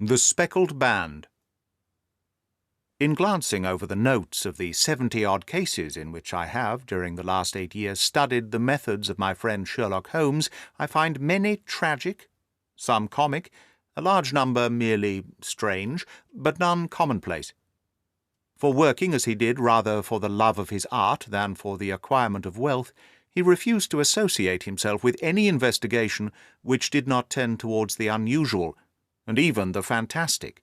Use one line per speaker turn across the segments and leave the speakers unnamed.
The Speckled Band. In glancing over the notes of the 70-odd cases in which I have, during the last 8 years, studied the methods of my friend Sherlock Holmes, I find many tragic, some comic, a large number merely strange, but none commonplace. For working as he did rather for the love of his art than for the acquirement of wealth, he refused to associate himself with any investigation which did not tend towards the unusual, and even the fantastic.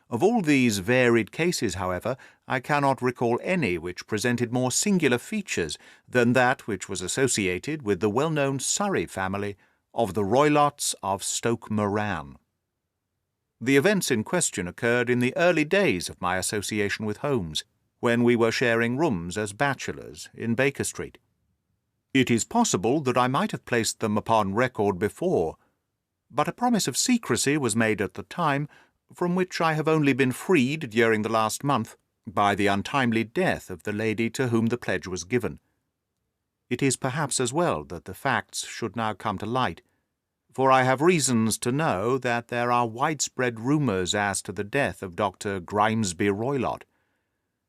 Of all these varied cases, however, I cannot recall any which presented more singular features than that which was associated with the well-known Surrey family of the Roylotts of Stoke Moran. The events in question occurred in the early days of my association with Holmes, when we were sharing rooms as bachelors in Baker Street. It is possible that I might have placed them upon record before, but a promise of secrecy was made at the time, from which I have only been freed during the last month by the untimely death of the lady to whom the pledge was given. It is perhaps as well that the facts should now come to light, for I have reasons to know that there are widespread rumours as to the death of Dr. Grimesby Roylott,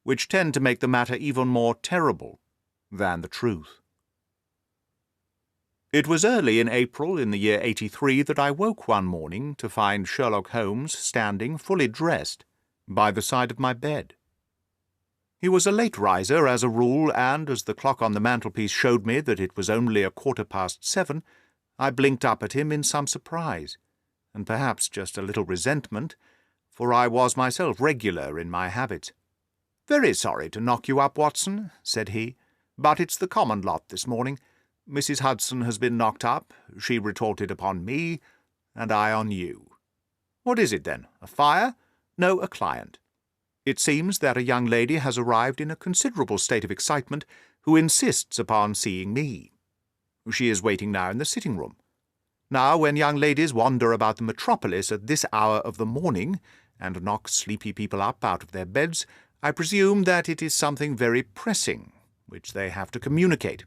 which tend to make the matter even more terrible than the truth. It was early in April in the year 83 that I woke one morning to find Sherlock Holmes standing, fully dressed, by the side of my bed. He was a late riser as a rule, and as the clock on the mantelpiece showed me that it was only 7:15, I blinked up at him in some surprise, and perhaps just a little resentment, for I was myself regular in my habits. "Very sorry to knock you up, Watson," said he, "but it's the common lot this morning. Mrs. Hudson has been knocked up, she retorted upon me, and I on you. What is it, then? A fire? No, a client. It seems that a young lady has arrived in a considerable state of excitement, who insists upon seeing me. She is waiting now in the sitting-room. Now, when young ladies wander about the metropolis at this hour of the morning, and knock sleepy people up out of their beds, I presume that it is something very pressing, which they have to communicate.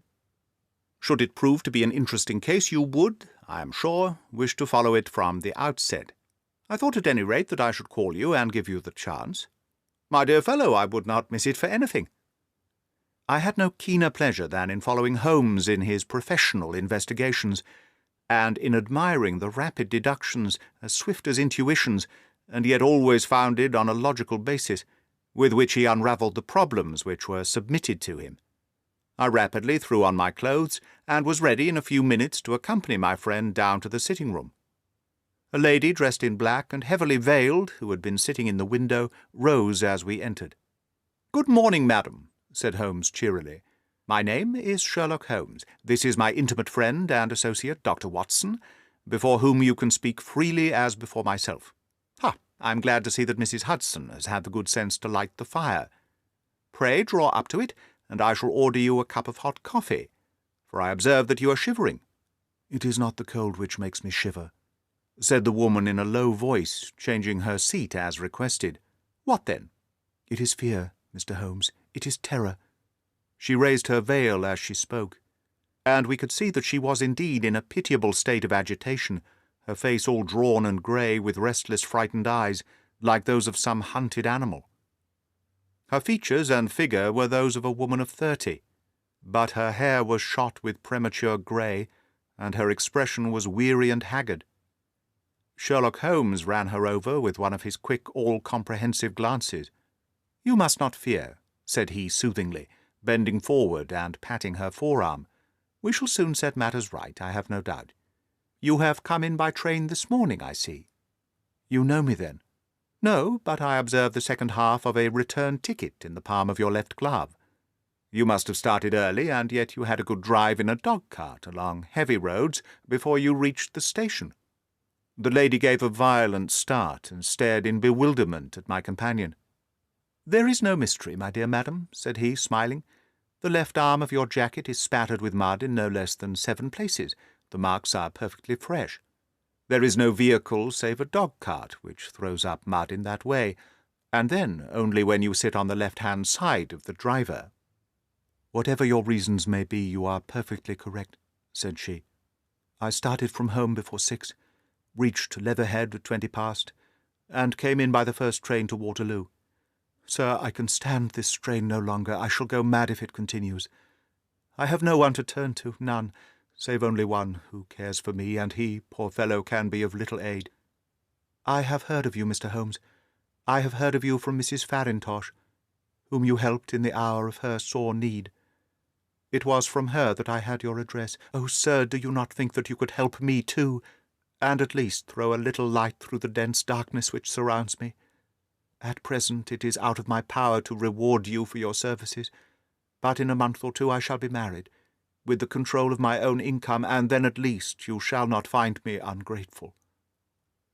Should it prove to be an interesting case, you would, I am sure, wish to follow it from the outset. I thought at any rate that I should call you and give you the chance. My dear fellow, I would not miss it for anything." I had no keener pleasure than in following Holmes in his professional investigations, and in admiring the rapid deductions, as swift as intuitions, and yet always founded on a logical basis, with which he unravelled the problems which were submitted to him. I rapidly threw on my clothes, and was ready in a few minutes to accompany my friend down to the sitting-room. A lady dressed in black and heavily veiled, who had been sitting in the window, rose as we entered. "Good morning, madam," said Holmes cheerily. "My name is Sherlock Holmes. This is my intimate friend and associate, Dr. Watson, before whom you can speak freely as before myself. I am glad to see that Mrs. Hudson has had the good sense to light the fire. Pray draw up to it, and I shall order you a cup of hot coffee, for I observe that you are shivering." "It is not the cold which makes me shiver," said the woman in a low voice, changing her seat as requested. "What then?" "It is fear, Mr. Holmes. It is terror." She raised her veil as she spoke, and we could see that she was indeed in a pitiable state of agitation, her face all drawn and grey, with restless, frightened eyes, like those of some hunted animal. Her features and figure were those of a woman of 30, but her hair was shot with premature grey, and her expression was weary and haggard. Sherlock Holmes ran her over with one of his quick, all-comprehensive glances. "You must not fear," said he soothingly, bending forward and patting her forearm. "We shall soon set matters right, I have no doubt. You have come in by train this morning, I see." "You know me, then?" "No, but I observe the second half of a return ticket in the palm of your left glove. You must have started early, and yet you had a good drive in a dog-cart along heavy roads before you reached the station." The lady gave a violent start and stared in bewilderment at my companion. "There is no mystery, my dear madam," said he, smiling. "The left arm of your jacket is spattered with mud in no less than 7 places. The marks are perfectly fresh. There is no vehicle save a dog-cart which throws up mud in that way, and then only when you sit on the left-hand side of the driver." "Whatever your reasons may be, you are perfectly correct," said she. "I started from home before 6, reached Leatherhead at 20 past, and came in by the first train to Waterloo. Sir, I can stand this strain no longer. I shall go mad if it continues. I have no one to turn to, none, save only one who cares for me, and he, poor fellow, can be of little aid. I have heard of you, Mr. Holmes. I have heard of you from Mrs. Farintosh, whom you helped in the hour of her sore need. It was from her that I had your address. Oh, sir, do you not think that you could help me too, and at least throw a little light through the dense darkness which surrounds me? At present it is out of my power to reward you for your services, but in a month or two I shall be married, with the control of my own income, and then at least you shall not find me ungrateful."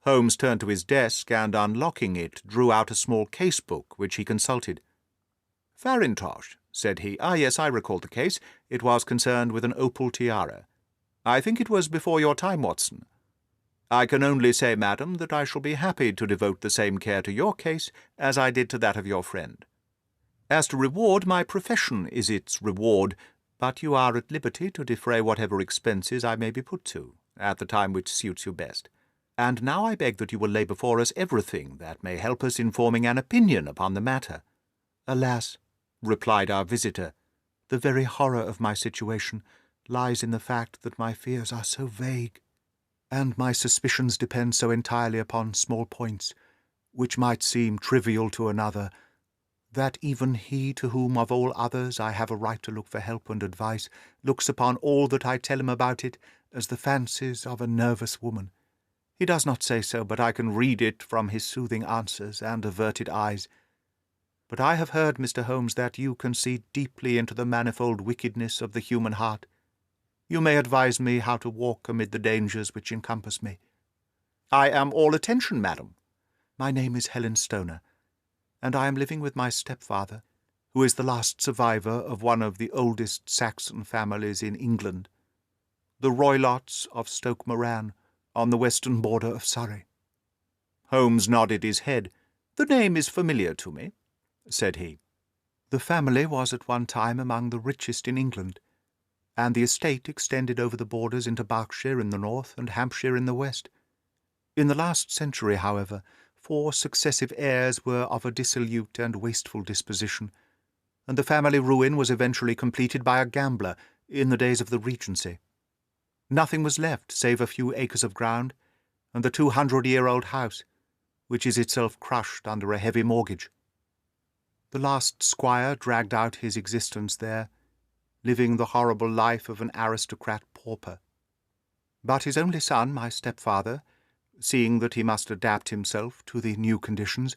Holmes turned to his desk, and, unlocking it, drew out a small case-book, which he consulted. "Farintosh," said he. "Ah, yes, I recall the case. It was concerned with an opal tiara. I think it was before your time, Watson. I can only say, madam, that I shall be happy to devote the same care to your case as I did to that of your friend. As to reward, my profession is its reward, but you are at liberty to defray whatever expenses I may be put to, at the time which suits you best. And now I beg that you will lay before us everything that may help us in forming an opinion upon the matter." "Alas," replied our visitor, "the very horror of my situation lies in the fact that my fears are so vague, and my suspicions depend so entirely upon small points, which might seem trivial to another, that even he to whom of all others I have a right to look for help and advice looks upon all that I tell him about it as the fancies of a nervous woman. He does not say so, but I can read it from his soothing answers and averted eyes. But I have heard, Mr. Holmes, that you can see deeply into the manifold wickedness of the human heart. You may advise me how to walk amid the dangers which encompass me." "I am all attention, madam." "My name is Helen Stoner, and I am living with my stepfather, who is the last survivor of one of the oldest Saxon families in England, the Roylotts of Stoke Moran, on the western border of Surrey." Holmes nodded his head. "The name is familiar to me," said he. "The family was at one time among the richest in England, and the estate extended over the borders into Berkshire in the north and Hampshire in the west. In the last century, however, 4 successive heirs were of a dissolute and wasteful disposition, and the family ruin was eventually completed by a gambler in the days of the Regency. Nothing was left save a few acres of ground and the 200-year-old house, which is itself crushed under a heavy mortgage. The last squire dragged out his existence there, living the horrible life of an aristocrat pauper. But his only son, my stepfather, seeing that he must adapt himself to the new conditions,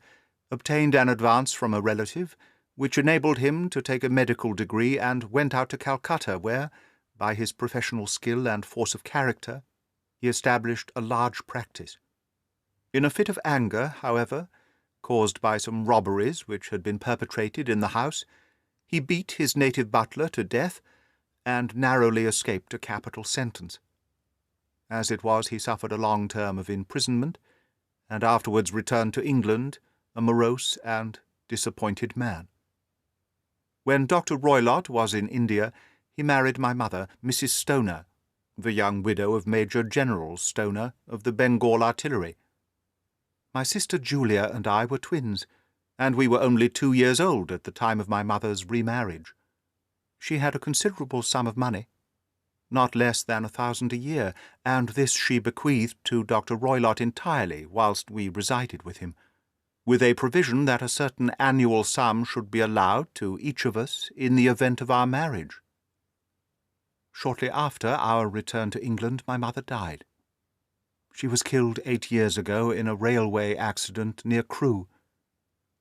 obtained an advance from a relative, which enabled him to take a medical degree, and went out to Calcutta, where, by his professional skill and force of character, he established a large practice. In a fit of anger, however, caused by some robberies which had been perpetrated in the house, he beat his native butler to death, and narrowly escaped a capital sentence. As it was, he suffered a long term of imprisonment, and afterwards returned to England a morose and disappointed man. When Dr. Roylott was in India, he married my mother, Mrs. Stoner, the young widow of Major General Stoner of the Bengal Artillery. My sister Julia and I were twins, and we were only 2 years old at the time of my mother's remarriage. She had a considerable sum of money, not less than 1,000 a year, and this she bequeathed to Dr. Roylott entirely whilst we resided with him, with a provision that a certain annual sum should be allowed to each of us in the event of our marriage. Shortly after our return to England, my mother died. She was killed 8 years ago in a railway accident near Crewe.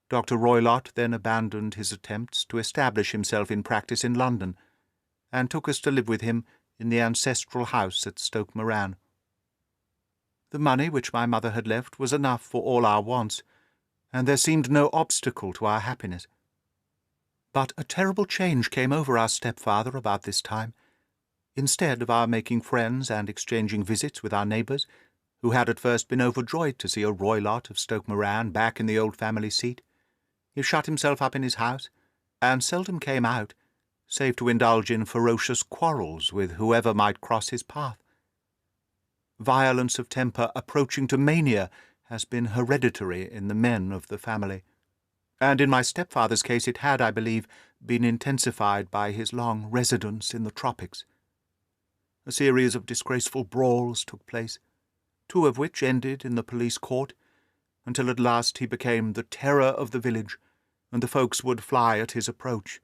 Dr. Roylott then abandoned his attempts to establish himself in practice in London, and took us to live with him in the ancestral house at Stoke Moran. The money which my mother had left was enough for all our wants, and there seemed no obstacle to our happiness. But a terrible change came over our stepfather about this time. Instead of our making friends and exchanging visits with our neighbours, who had at first been overjoyed to see a Roylott of Stoke Moran back in the old family seat, he shut himself up in his house, and seldom came out, save to indulge in ferocious quarrels with whoever might cross his path. Violence of temper approaching to mania has been hereditary in the men of the family, and in my stepfather's case it had, I believe, been intensified by his long residence in the tropics. A series of disgraceful brawls took place, 2 of which ended in the police court, until at last he became the terror of the village, and the folks would fly at his approach,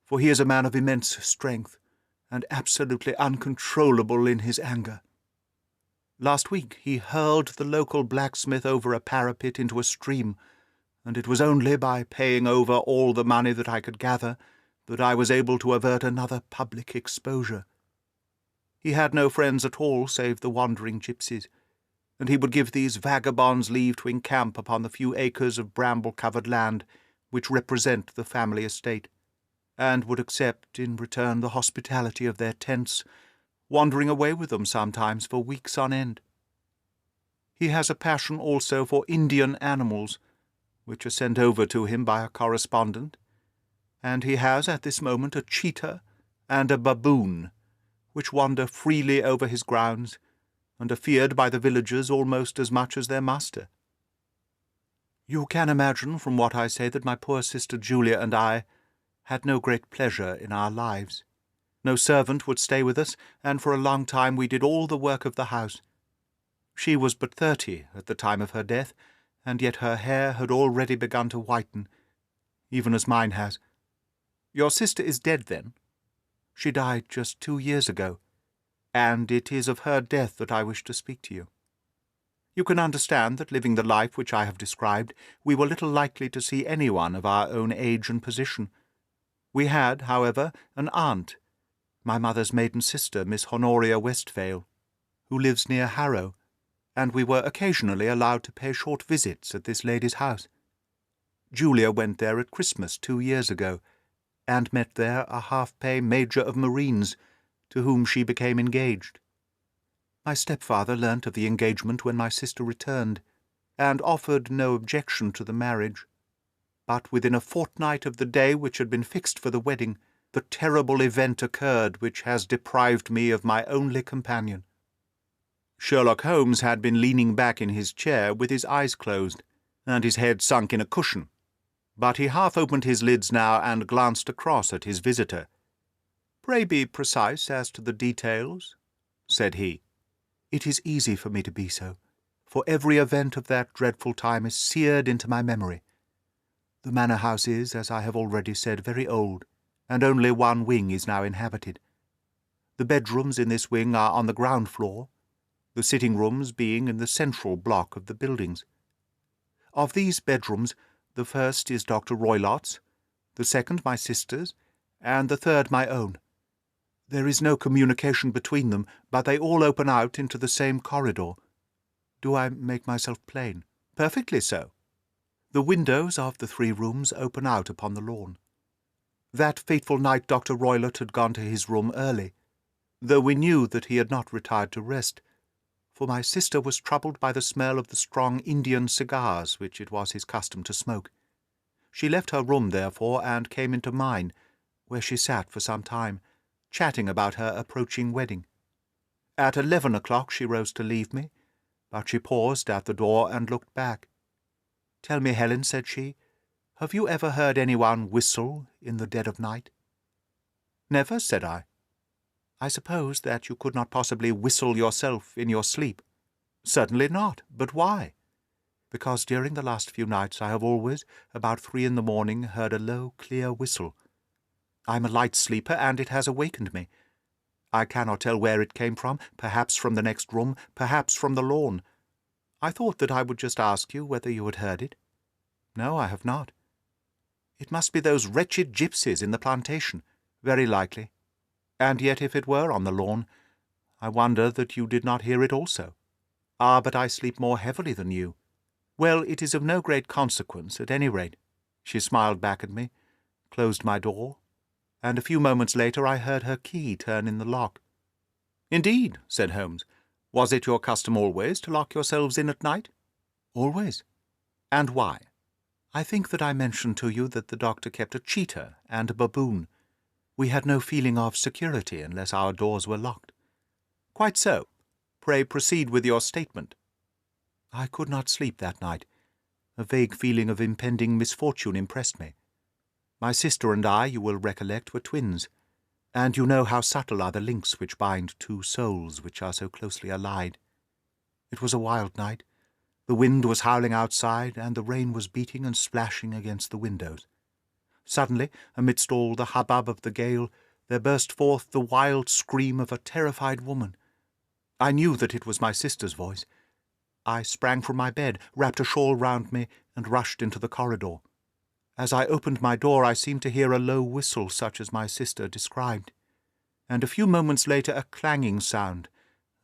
for he is a man of immense strength, and absolutely uncontrollable in his anger. Last week he hurled the local blacksmith over a parapet into a stream, and it was only by paying over all the money that I could gather that I was able to avert another public exposure. He had no friends at all save the wandering gypsies, and he would give these vagabonds leave to encamp upon the few acres of bramble-covered land which represent the family estate, and would accept in return the hospitality of their tents, wandering away with them sometimes for weeks on end. He has a passion also for Indian animals, which are sent over to him by a correspondent, and he has at this moment a cheetah and a baboon, which wander freely over his grounds, and are feared by the villagers almost as much as their master. You can imagine from what I say that my poor sister Julia and I had no great pleasure in our lives. No servant would stay with us, and for a long time we did all the work of the house. She was but 30 at the time of her death, and yet her hair had already begun to whiten, even as mine has. Your sister is dead, then? She died just 2 years ago, and it is of her death that I wish to speak to you. You can understand that, living the life which I have described, we were little likely to see anyone of our own age and position. We had, however, an aunt, my mother's maiden sister, Miss Honoria Westphale, who lives near Harrow, and we were occasionally allowed to pay short visits at this lady's house. Julia went there at Christmas 2 years ago, and met there a half-pay Major of Marines, to whom she became engaged. My stepfather learnt of the engagement when my sister returned, and offered no objection to the marriage. But within a fortnight of the day which had been fixed for the wedding, the terrible event occurred which has deprived me of my only companion. Sherlock Holmes had been leaning back in his chair with his eyes closed, and his head sunk in a cushion, but he half opened his lids now and glanced across at his visitor. "Pray be precise as to the details," said he. "It is easy for me to be so, for every event of that dreadful time is seared into my memory. The manor-house is, as I have already said, very old, and only one wing is now inhabited. The bedrooms in this wing are on the ground floor, the sitting-rooms being in the central block of the buildings. Of these bedrooms, the first is Dr. Roylott's, the second my sister's, and the third my own. There is no communication between them, but they all open out into the same corridor. Do I make myself plain? Perfectly so. The windows of the 3 rooms open out upon the lawn. That fateful night Dr. Roylott had gone to his room early, though we knew that he had not retired to rest, for my sister was troubled by the smell of the strong Indian cigars which it was his custom to smoke. She left her room, therefore, and came into mine, where she sat for some time, chatting about her approaching wedding. At 11 o'clock she rose to leave me, but she paused at the door and looked back. "Tell me, Helen," said she, "have you ever heard anyone whistle in the dead of night?" "Never," said I. "I suppose that you could not possibly whistle yourself in your sleep?" "Certainly not. But why?" "Because during the last few nights I have always, about 3 in the morning, heard a low, clear whistle. I am a light sleeper, and it has awakened me. I cannot tell where it came from, perhaps from the next room, perhaps from the lawn. I thought that I would just ask you whether you had heard it." "No, I have not." "It must be those wretched gypsies in the plantation. Very likely. And yet if it were on the lawn, I wonder that you did not hear it also." "Ah, but I sleep more heavily than you." "Well, it is of no great consequence, at any rate." She smiled back at me, closed my door, and a few moments later I heard her key turn in the lock. "Indeed," said Holmes. "Was it your custom always to lock yourselves in at night?" "Always." "And why?" "I think that I mentioned to you that the doctor kept a cheetah and a baboon. We had no feeling of security unless our doors were locked." "Quite so. Pray proceed with your statement." I could not sleep that night. A vague feeling of impending misfortune impressed me. My sister and I, you will recollect, were twins, and you know how subtle are the links which bind two souls which are so closely allied. It was a wild night. The wind was howling outside, and the rain was beating and splashing against the windows. Suddenly, amidst all the hubbub of the gale, there burst forth the wild scream of a terrified woman. I knew that it was my sister's voice. I sprang from my bed, wrapped a shawl round me, and rushed into the corridor. As I opened my door, I seemed to hear a low whistle such as my sister described, and a few moments later a clanging sound,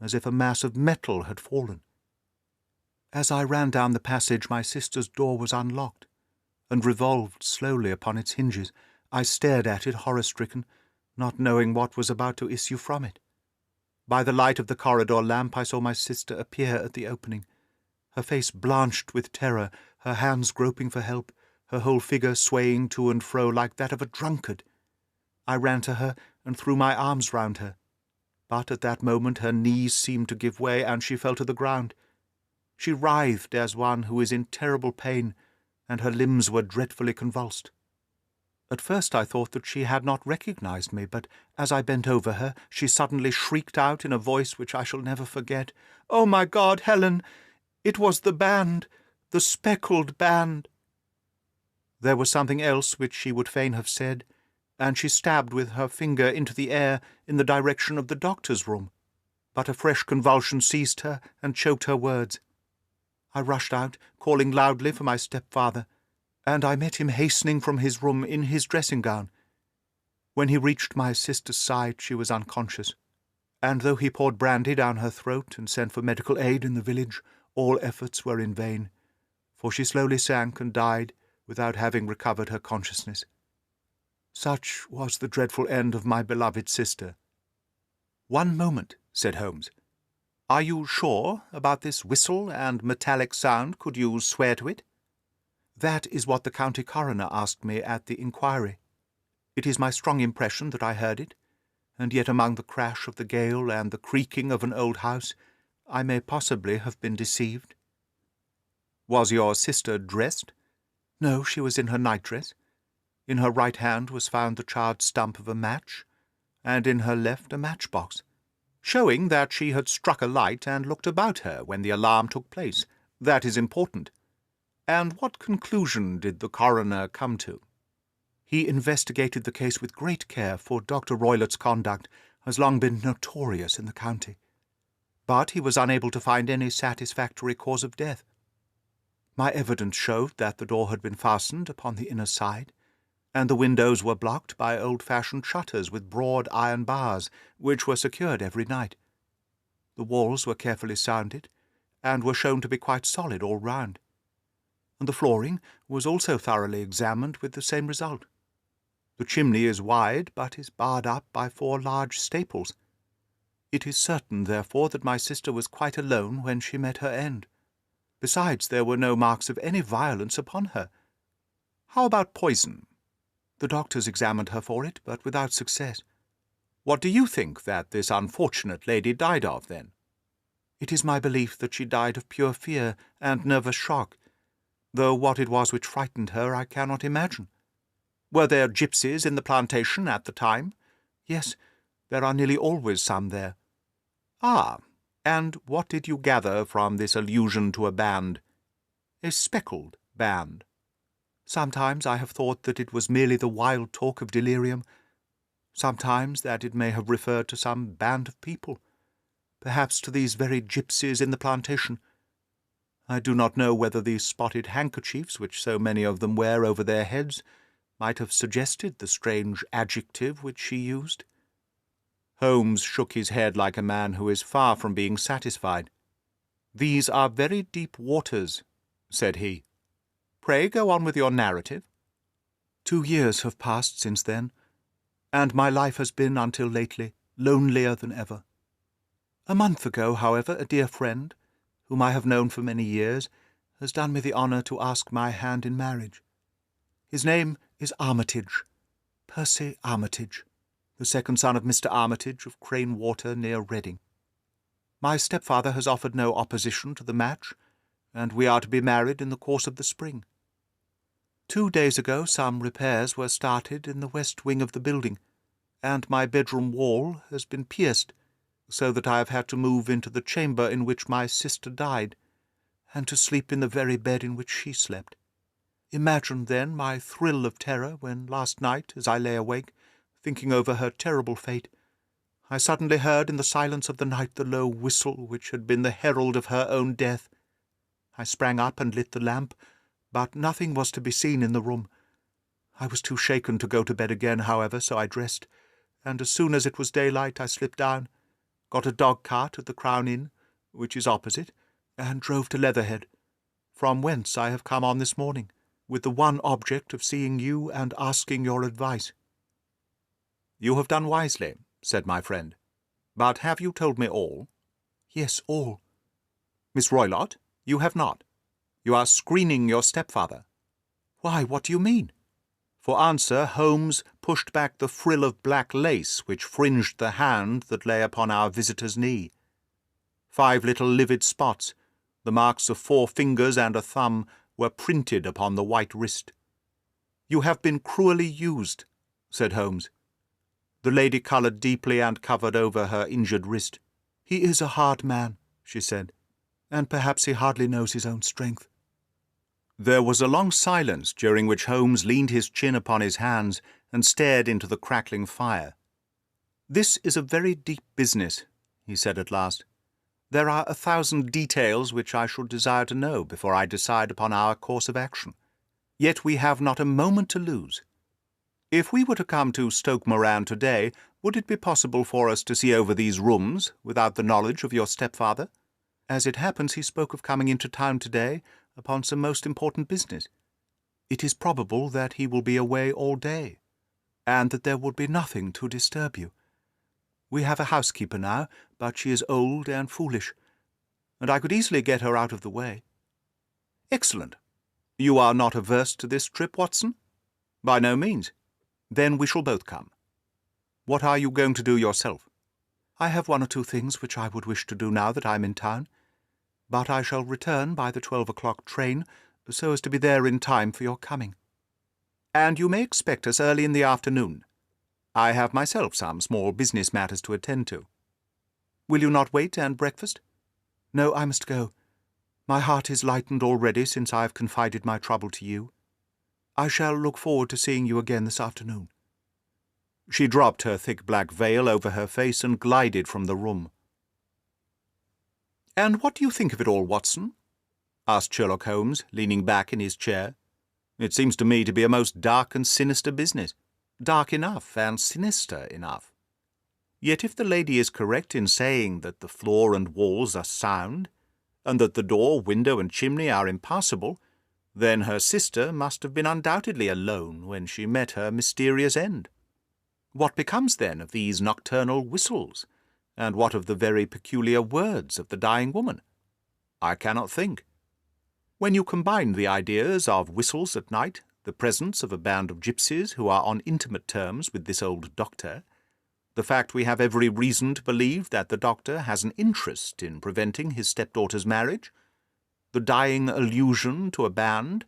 as if a mass of metal had fallen. As I ran down the passage, my sister's door was unlocked, and revolved slowly upon its hinges. I stared at it, horror-stricken, not knowing what was about to issue from it. By the light of the corridor lamp I saw my sister appear at the opening, her face blanched with terror, her hands groping for help, her whole figure swaying to and fro like that of a drunkard. I ran to her and threw my arms round her, but at that moment her knees seemed to give way, and she fell to the ground. She writhed as one who is in terrible pain, and her limbs were dreadfully convulsed. At first I thought that she had not recognized me, but as I bent over her, she suddenly shrieked out in a voice which I shall never forget, "Oh, my God, Helen! It was the band, the Speckled band!" There was something else which she would fain have said, and she stabbed with her finger into the air in the direction of the doctor's room. But a fresh convulsion seized her and choked her words. I rushed out, calling loudly for my stepfather, and I met him hastening from his room in his dressing-gown. When he reached my sister's side, she was unconscious, and though he poured brandy down her throat and sent for medical aid in the village, all efforts were in vain, for she slowly sank and died without having recovered her consciousness. Such was the dreadful end of my beloved sister. "One moment," said Holmes. "Are you sure about this whistle and metallic sound? Could you swear to it?" "That is what the county coroner asked me at the inquiry. It is my strong impression that I heard it, and yet among the crash of the gale and the creaking of an old house, I may possibly have been deceived." "Was your sister dressed?" "No, she was in her nightdress. In her right hand was found the charred stump of a match, and in her left a matchbox, showing that she had struck a light and looked about her when the alarm took place. That is important. And what conclusion did the coroner come to?" "He investigated the case with great care, for Dr. Roylott's conduct has long been notorious in the county. But he was unable to find any satisfactory cause of death. My evidence showed that the door had been fastened upon the inner side, and the windows were blocked by old-fashioned shutters with broad iron bars, which were secured every night. The walls were carefully sounded, and were shown to be quite solid all round, and the flooring was also thoroughly examined with the same result. The chimney is wide, but is barred up by 4 large staples. It is certain, therefore, that my sister was quite alone when she met her end. Besides, there were no marks of any violence upon her." "How about poison?" "The doctors examined her for it, but without success." "What do you think that this unfortunate lady died of, then?" "It is my belief that she died of pure fear and nervous shock, though what it was which frightened her I cannot imagine." "Were there gipsies in the plantation at the time?" "Yes, there are nearly always some there." "Ah, and what did you gather from this allusion to a band? A speckled band?" "Sometimes I have thought that it was merely the wild talk of delirium, sometimes that it may have referred to some band of people, perhaps to these very gipsies in the plantation. I do not know whether these spotted handkerchiefs which so many of them wear over their heads might have suggested the strange adjective which she used." Holmes shook his head like a man who is far from being satisfied. "These are very deep waters," said he. "Pray go on with your narrative." 2 years have passed since then, and my life has been, until lately, lonelier than ever. A month ago, however, a dear friend, whom I have known for many years, has done me the honour to ask my hand in marriage. His name is Armitage, Percy Armitage, the second son of Mr. Armitage of Crane Water near Reading. My stepfather has offered no opposition to the match, and we are to be married in the course of the spring. 2 days ago some repairs were started in the west wing of the building, and my bedroom wall has been pierced, so that I have had to move into the chamber in which my sister died, and to sleep in the very bed in which she slept. Imagine, then, my thrill of terror when last night, as I lay awake, thinking over her terrible fate, I suddenly heard in the silence of the night the low whistle which had been the herald of her own death. I sprang up and lit the lamp, but nothing was to be seen in the room. I was too shaken to go to bed again, however, so I dressed, and as soon as it was daylight I slipped down, got a dog-cart at the Crown Inn, which is opposite, and drove to Leatherhead, from whence I have come on this morning, with the one object of seeing you and asking your advice." "You have done wisely," said my friend. "But have you told me all?" "Yes, all." "Miss Roylott, you have not. You are screening your stepfather." "Why, what do you mean?" For answer, Holmes pushed back the frill of black lace which fringed the hand that lay upon our visitor's knee. 5 little livid spots, the marks of 4 fingers and a thumb, were printed upon the white wrist. "You have been cruelly used," said Holmes. The lady coloured deeply and covered over her injured wrist. "He is a hard man," she said, "and perhaps he hardly knows his own strength." There was a long silence, during which Holmes leaned his chin upon his hands and stared into the crackling fire. "This is a very deep business," he said at last. "There are 1,000 details which I should desire to know before I decide upon our course of action. Yet we have not a moment to lose. If we were to come to Stoke Moran today, would it be possible for us to see over these rooms without the knowledge of your stepfather? As it happens, he spoke of coming into town today upon some most important business. It is probable that he will be away all day, and that there would be nothing to disturb you. We have a housekeeper now, but she is old and foolish, and I could easily get her out of the way." "Excellent. You are not averse to this trip, Watson?" "By no means. Then we shall both come. What are you going to do yourself?" "I have 1 or 2 things which I would wish to do now that I am in town, but I shall return by the 12 o'clock train, so as to be there in time for your coming." "And you may expect us early in the afternoon. I have myself some small business matters to attend to." "Will you not wait and breakfast?" "No, I must go. My heart is lightened already since I have confided my trouble to you. I shall look forward to seeing you again this afternoon." She dropped her thick black veil over her face and glided from the room. "And what do you think of it all, Watson?" asked Sherlock Holmes, leaning back in his chair. "It seems to me to be a most dark and sinister business. Dark enough and sinister enough. Yet if the lady is correct in saying that the floor and walls are sound, and that the door, window, and chimney are impassable, then her sister must have been undoubtedly alone when she met her mysterious end. What becomes, then, of these nocturnal whistles, and what of the very peculiar words of the dying woman? I cannot think. When you combine the ideas of whistles at night, the presence of a band of gypsies who are on intimate terms with this old doctor, the fact we have every reason to believe that the doctor has an interest in preventing his stepdaughter's marriage, the dying allusion to a band,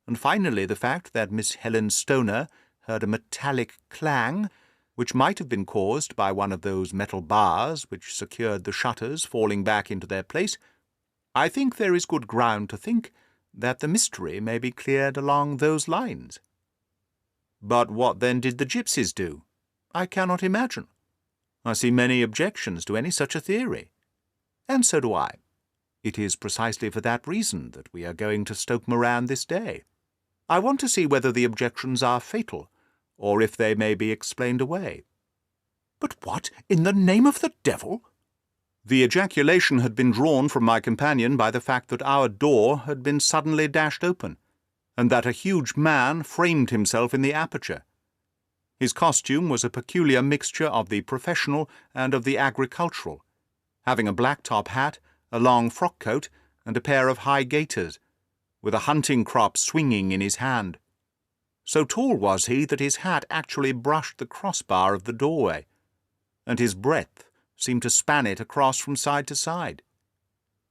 and finally the fact that Miss Helen Stoner heard a metallic clang, which might have been caused by one of those metal bars which secured the shutters falling back into their place, I think there is good ground to think that the mystery may be cleared along those lines. But what then did the gypsies do? I cannot imagine. I see many objections to any such a theory. And so do I. It is precisely for that reason that we are going to Stoke Moran this day. I want to see whether the objections are fatal, or if they may be explained away." "But what, in the name of the devil—" The ejaculation had been drawn from my companion by the fact that our door had been suddenly dashed open, and that a huge man framed himself in the aperture. His costume was a peculiar mixture of the professional and of the agricultural, having a black top hat, a long frock-coat, and a pair of high gaiters, with a hunting crop swinging in his hand. So tall was he that his hat actually brushed the crossbar of the doorway, and his breadth seemed to span it across from side to side.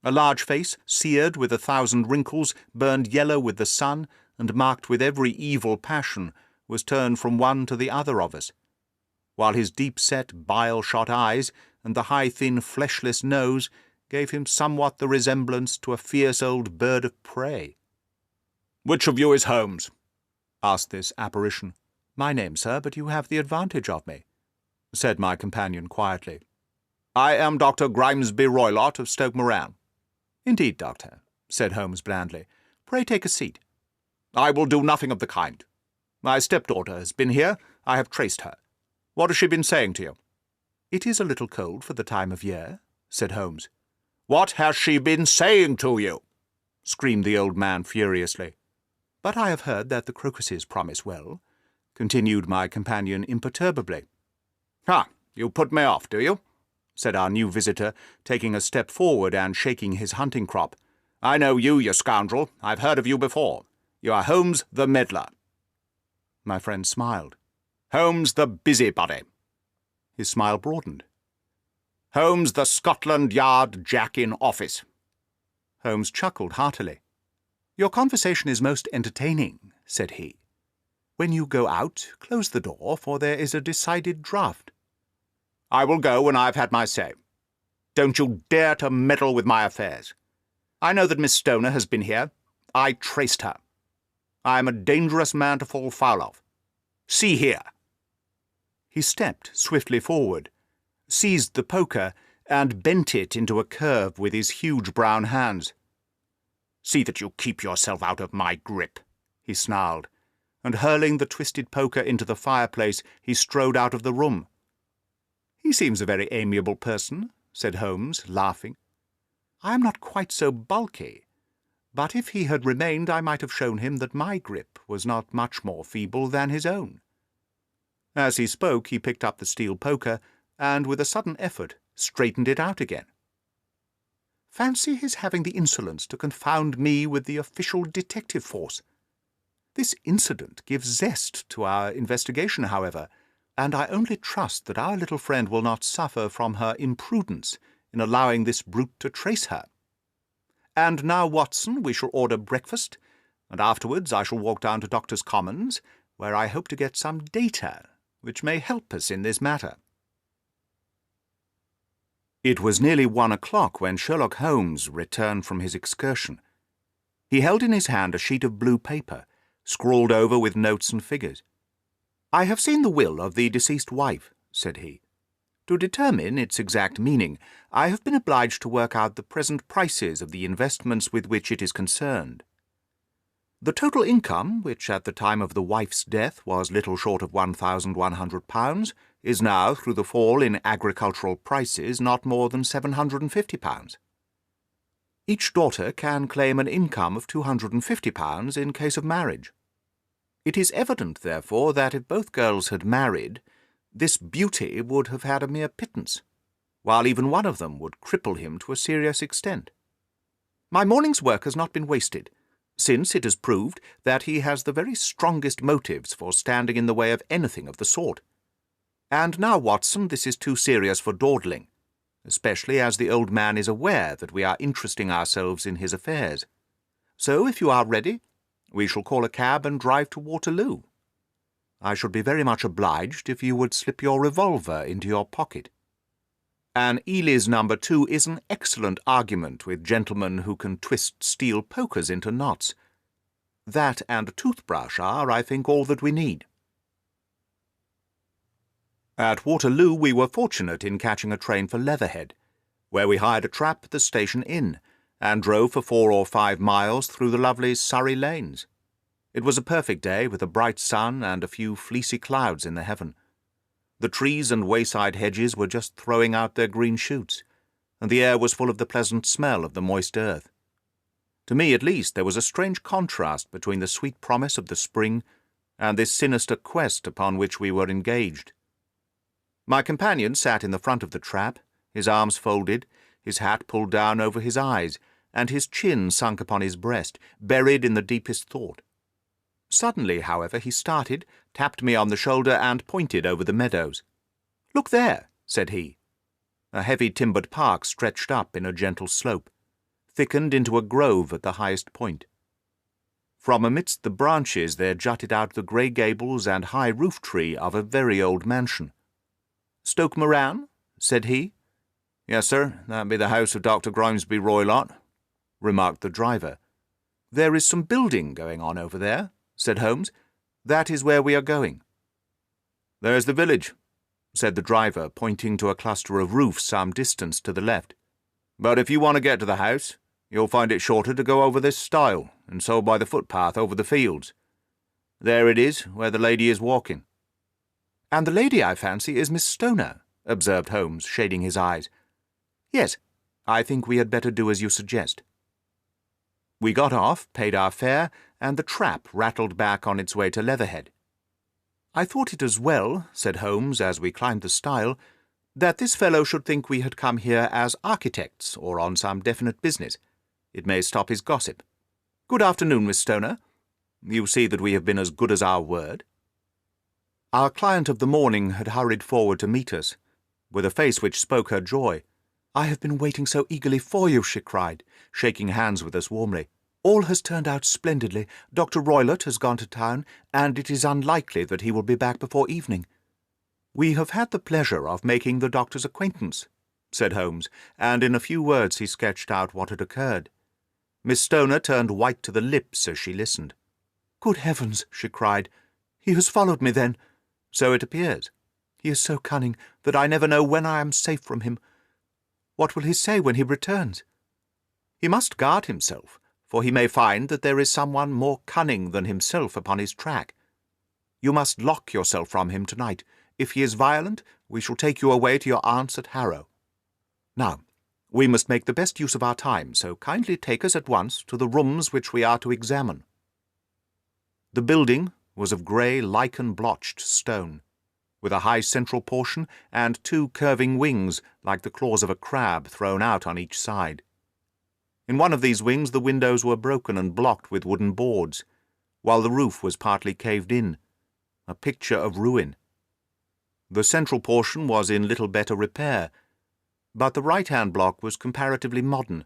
A large face, seared with 1,000 wrinkles, burned yellow with the sun, and marked with every evil passion, was turned from one to the other of us, while his deep-set, bile-shot eyes and the high, thin, fleshless nose gave him somewhat the resemblance to a fierce old bird of prey. "Which of you is Holmes?" asked this apparition. "My name, sir, but you have the advantage of me," said my companion quietly. "I am Dr. Grimesby Roylott of Stoke Moran." "Indeed, doctor," said Holmes blandly. "Pray take a seat." "I will do nothing of the kind. My stepdaughter has been here. I have traced her. What has she been saying to you?" "It is a little cold for the time of year," said Holmes. "What has she been saying to you?" screamed the old man furiously. "But I have heard that the crocuses promise well," continued my companion imperturbably. "Ah, you put me off, do you?" said our new visitor, taking a step forward and shaking his hunting crop. "I know you, you scoundrel. I've heard of you before. You are Holmes the meddler." My friend smiled. "Holmes the busybody." His smile broadened. "Holmes the Scotland Yard Jack in office." Holmes chuckled heartily. "Your conversation is most entertaining," said he. "When you go out, close the door, for there is a decided draught." "I will go when I have had my say. Don't you dare to meddle with my affairs. I know that Miss Stoner has been here. I traced her. I am a dangerous man to fall foul of. See here." He stepped swiftly forward, seized the poker, and bent it into a curve with his huge brown hands. "See that you keep yourself out of my grip," he snarled, and hurling the twisted poker into the fireplace, he strode out of the room. "He seems a very amiable person," said Holmes, laughing. "I am not quite so bulky, but if he had remained I might have shown him that my grip was not much more feeble than his own." As he spoke he picked up the steel poker, and with a sudden effort straightened it out again. "Fancy his having the insolence to confound me with the official detective force. This incident gives zest to our investigation, however, and I only trust that our little friend will not suffer from her imprudence in allowing this brute to trace her. And now, Watson, we shall order breakfast, and afterwards I shall walk down to Doctors' Commons, where I hope to get some data which may help us in this matter." It was nearly 1 o'clock when Sherlock Holmes returned from his excursion. He held in his hand a sheet of blue paper, scrawled over with notes and figures. "I have seen the will of the deceased wife," said he. "To determine its exact meaning, I have been obliged to work out the present prices of the investments with which it is concerned. The total income, which at the time of the wife's death was little short of £1,100, is now, through the fall in agricultural prices, not more than £750. Each daughter can claim an income of £250 in case of marriage. It is evident, therefore, that if both girls had married, this beauty would have had a mere pittance, while even one of them would cripple him to a serious extent. My morning's work has not been wasted, since it has proved that he has the very strongest motives for standing in the way of anything of the sort. And now, Watson, this is too serious for dawdling, especially as the old man is aware that we are interesting ourselves in his affairs. So, if you are ready, we shall call a cab and drive to Waterloo. I should be very much obliged if you would slip your revolver into your pocket. An Ely's No. 2 is an excellent argument with gentlemen who can twist steel pokers into knots. That and a toothbrush are, I think, all that we need." At Waterloo we were fortunate in catching a train for Leatherhead, where we hired a trap at the station inn, and drove for 4 or 5 miles through the lovely Surrey lanes. It was a perfect day, with a bright sun and a few fleecy clouds in the heaven. The trees and wayside hedges were just throwing out their green shoots, and the air was full of the pleasant smell of the moist earth. To me, at least, there was a strange contrast between the sweet promise of the spring and this sinister quest upon which we were engaged. My companion sat in the front of the trap, his arms folded, his hat pulled down over his eyes, and his chin sunk upon his breast, buried in the deepest thought. Suddenly, however, he started, tapped me on the shoulder, and pointed over the meadows. "Look there," said he. A heavy timbered park stretched up in a gentle slope. thickened into a grove at the highest point. From amidst the branches there jutted out the grey gables and high roof-tree of a very old mansion. "Stoke Moran?" said he. "Yes, sir, that be the house of Dr. Grimesby Roylott," remarked the driver. "There is some building going on over there," said Holmes. "That is where we are going." "There's the village," said the driver, pointing to a cluster of roofs some distance to the left. "But if you want to get to the house, you'll find it shorter to go over this stile, and so by the footpath over the fields. There it is, where the lady is walking." "And the lady, I fancy, is Miss Stoner," observed Holmes, shading his eyes. "Yes, I think we had better do as you suggest." We got off, paid our fare, and the trap rattled back on its way to Leatherhead. "I thought it as well," said Holmes as we climbed the stile, "that this fellow should think we had come here as architects or on some definite business. It may stop his gossip. Good afternoon, Miss Stoner. You see that we have been as good as our word." Our client of the morning had hurried forward to meet us, with a face which spoke her joy. "I have been waiting so eagerly for you," she cried, shaking hands with us warmly. "All has turned out splendidly. Dr. Roylott has gone to town, and it is unlikely that he will be back before evening." "We have had the pleasure of making the doctor's acquaintance," said Holmes, and in a few words he sketched out what had occurred. Miss Stoner turned white to the lips as she listened. "Good heavens!" she cried. "He has followed me, then?" "So it appears." "He is so cunning that I never know when I am safe from him. What will he say when he returns?" "He must guard himself, for he may find that there is someone more cunning than himself upon his track. You must lock yourself from him tonight. If he is violent, we shall take you away to your aunt's at Harrow. Now, we must make the best use of our time, so kindly take us at once to the rooms which we are to examine." The building was of grey lichen-blotched stone, with a high central portion and two curving wings like the claws of a crab thrown out on each side. In one of these wings the windows were broken and blocked with wooden boards, while the roof was partly caved in, a picture of ruin. The central portion was in little better repair, but the right-hand block was comparatively modern,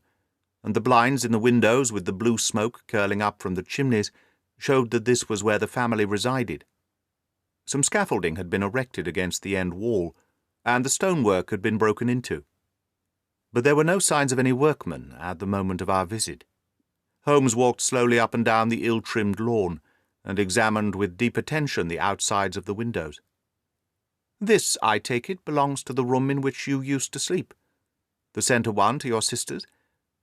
and the blinds in the windows, with the blue smoke curling up from the chimneys, showed that this was where the family resided. Some scaffolding had been erected against the end wall, and the stonework had been broken into. But there were no signs of any workmen at the moment of our visit. Holmes walked slowly up and down the ill-trimmed lawn, and examined with deep attention the outsides of the windows. "This, I take it, belongs to the room in which you used to sleep. The centre one to your sister's,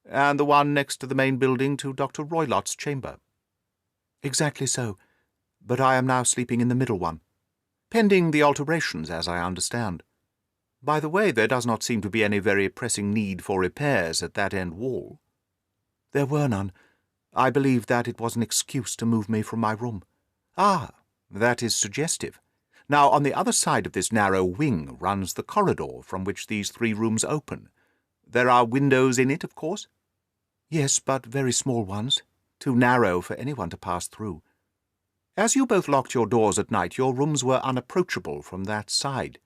and the one next to the main building to Dr. Roylott's chamber." "Exactly so, but I am now sleeping in the middle one, pending the alterations, as I understand. By the way, there does not seem to be any very pressing need for repairs at that end wall." "There were none. I believe that it was an excuse to move me from my room." "Ah, that is suggestive. Now, on the other side of this narrow wing runs the corridor from which these three rooms open. There are windows in it, of course?" "Yes, but very small ones, too narrow for anyone to pass through. As you both locked your doors at night, your rooms were unapproachable from that side.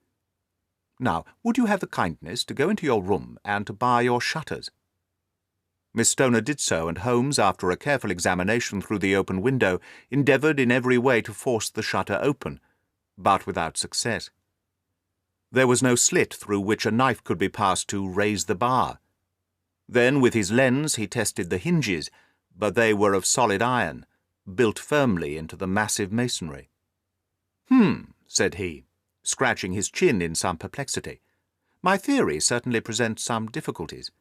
Now, would you have the kindness to go into your room and to bar your shutters?" Miss Stoner did so, and Holmes, after a careful examination through the open window, endeavoured in every way to force the shutter open, but without success. There was no slit through which a knife could be passed to raise the bar. Then, with his lens, he tested the hinges, but they were of solid iron, built firmly into the massive masonry. Said he, scratching his chin in some perplexity. "My theory certainly presents some difficulties.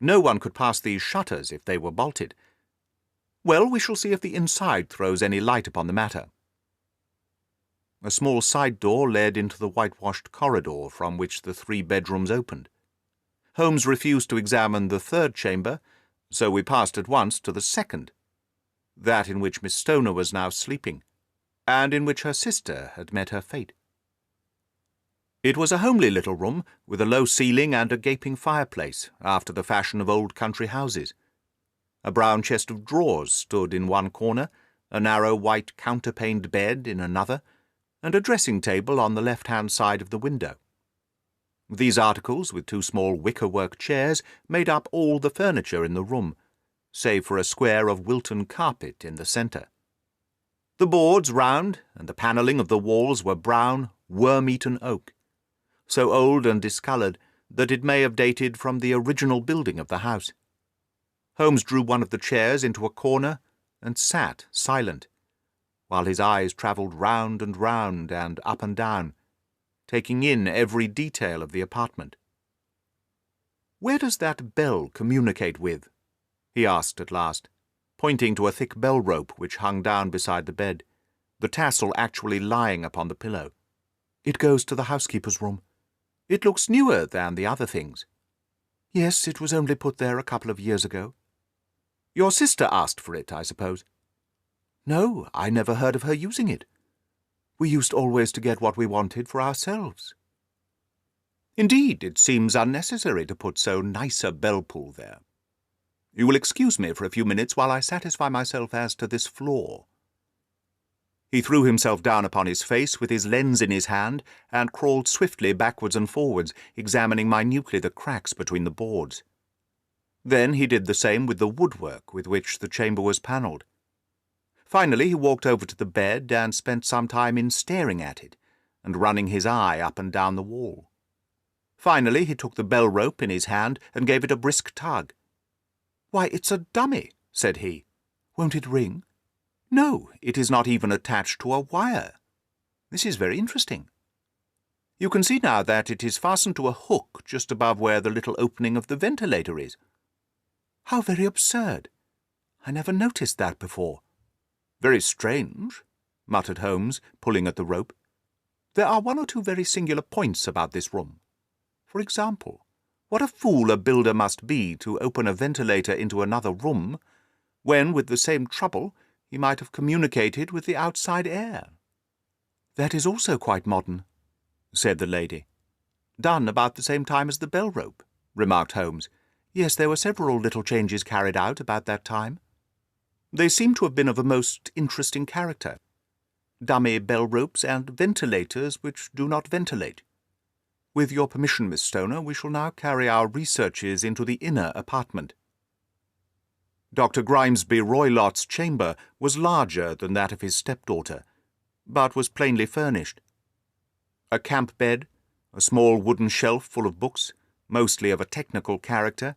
No one could pass these shutters if they were bolted. Well, we shall see if the inside throws any light upon the matter." A small side door led into the whitewashed corridor from which the three bedrooms opened. Holmes refused to examine the third chamber, so we passed at once to the second, that in which Miss Stoner was now sleeping, and in which her sister had met her fate. It was a homely little room, with a low ceiling and a gaping fireplace, after the fashion of old country houses. A brown chest of drawers stood in one corner, a narrow white counterpaned bed in another, and a dressing-table on the left-hand side of the window. These articles, with 2 small wicker-work chairs, made up all the furniture in the room, save for a square of Wilton carpet in the centre. The boards round, and the panelling of the walls were brown, worm-eaten oak, so old and discoloured that it may have dated from the original building of the house. Holmes drew one of the chairs into a corner and sat silent, while his eyes travelled round and up and down, taking in every detail of the apartment. "Where does that bell communicate with?" he asked at last, pointing to a thick bell rope which hung down beside the bed, the tassel actually lying upon the pillow. "It goes to the housekeeper's room. It looks newer than the other things." "Yes, it was only put there a couple of years ago." "Your sister asked for it, I suppose?" "No, I never heard of her using it. We used always to get what we wanted for ourselves." "Indeed, it seems unnecessary to put so nice a bell-pull there. You will excuse me for a few minutes while I satisfy myself as to this floor." He threw himself down upon his face with his lens in his hand and crawled swiftly backwards and forwards, examining minutely the cracks between the boards. Then he did the same with the woodwork with which the chamber was panelled. Finally he walked over to the bed and spent some time in staring at it and running his eye up and down the wall. Finally he took the bell-rope in his hand and gave it a brisk tug. "Why, it's a dummy," said he. "Won't it ring?" "No, it is not even attached to a wire. This is very interesting. You can see now that it is fastened to a hook just above where the little opening of the ventilator is." "How very absurd! I never noticed that before." "Very strange," muttered Holmes, pulling at the rope. "There are 1 or 2 very singular points about this room. For example, what a fool a builder must be to open a ventilator into another room, when, with the same trouble, he might have communicated with the outside air." "That is also quite modern," said the lady. "Done about the same time as the bell-rope," remarked Holmes. "Yes, there were several little changes carried out about that time. They seem to have been of a most interesting character. Dummy bell-ropes and ventilators which do not ventilate. With your permission, Miss Stoner, we shall now carry our researches into the inner apartment." Dr. Grimesby Roylott's chamber was larger than that of his stepdaughter, but was plainly furnished. A camp bed, a small wooden shelf full of books, mostly of a technical character,